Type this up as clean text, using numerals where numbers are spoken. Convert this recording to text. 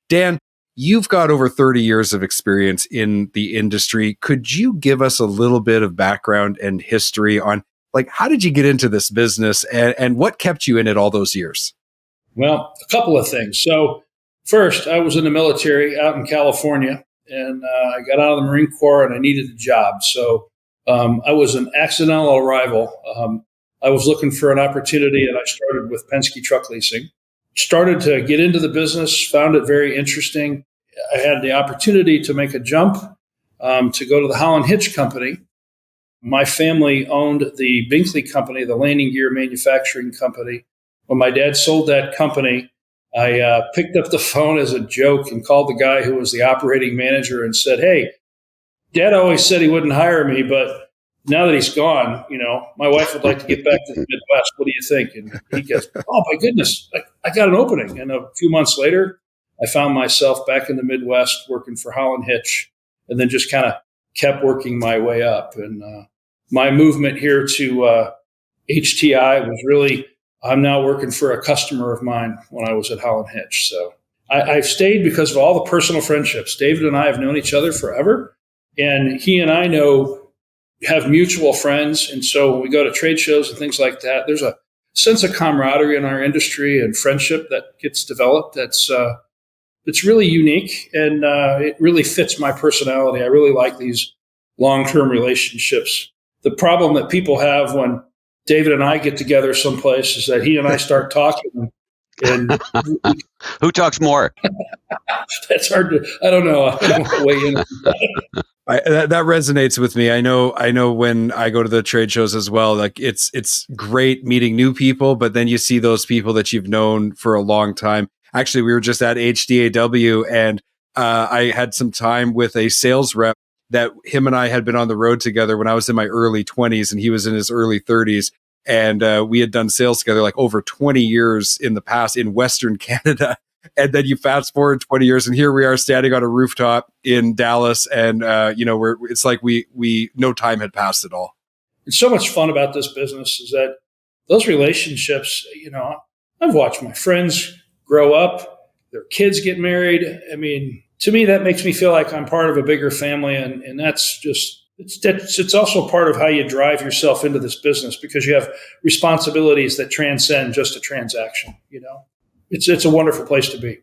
Dan, you've got over 30 years of experience in the industry. Could you give us a little bit of background and history on how did you get into this business and what kept you in it all those years? Well, a couple of things. So first, I was in the military out in California, and I got out of the Marine Corps and I needed a job. So I was an accidental arrival. I was looking for an opportunity, and I started with Penske Truck Leasing. Started to get into the business, found it very interesting. I had the opportunity to make a jump to go to the Holland Hitch Company. My family owned the Binkley Company, the landing gear manufacturing company. When my dad sold that company, I picked up the phone as a joke and called the guy who was the operating manager and said, "Hey, Dad always said he wouldn't hire me, but now that he's gone, my wife would like to get back to the Midwest. What do you think?" And he goes, "Oh, my goodness, I got an opening." And a few months later, I found myself back in the Midwest working for Holland Hitch, and then just kind of kept working my way up. And my movement here to HTI was really, I'm now working for a customer of mine when I was at Holland Hitch. So I've stayed because of all the personal friendships. David and I have known each other forever, and he and I have mutual friends. And so when we go to trade shows and things like that, there's a sense of camaraderie in our industry and friendship that gets developed. It's really unique, and it really fits my personality. I really like these long-term relationships. The problem that people have when David and I get together someplace is that he and I start talking, and who talks more? That's hard to. I don't know. I don't want to weigh in. That resonates with me. I know when I go to the trade shows as well, it's great meeting new people, but then you see those people that you've known for a long time. Actually, we were just at HDAW, and I had some time with a sales rep that him and I had been on the road together when I was in my early 20s and he was in his early 30s. And we had done sales together over 20 years in the past in Western Canada. And then you fast forward 20 years and here we are standing on a rooftop in Dallas. And, it's like we no time had passed at all. It's so much fun about this business is that those relationships, I've watched my friends grow up, their kids get married. I mean, to me, that makes me feel like I'm part of a bigger family. And that's just, it's also part of how you drive yourself into this business because you have responsibilities that transcend just a transaction. It's a wonderful place to be.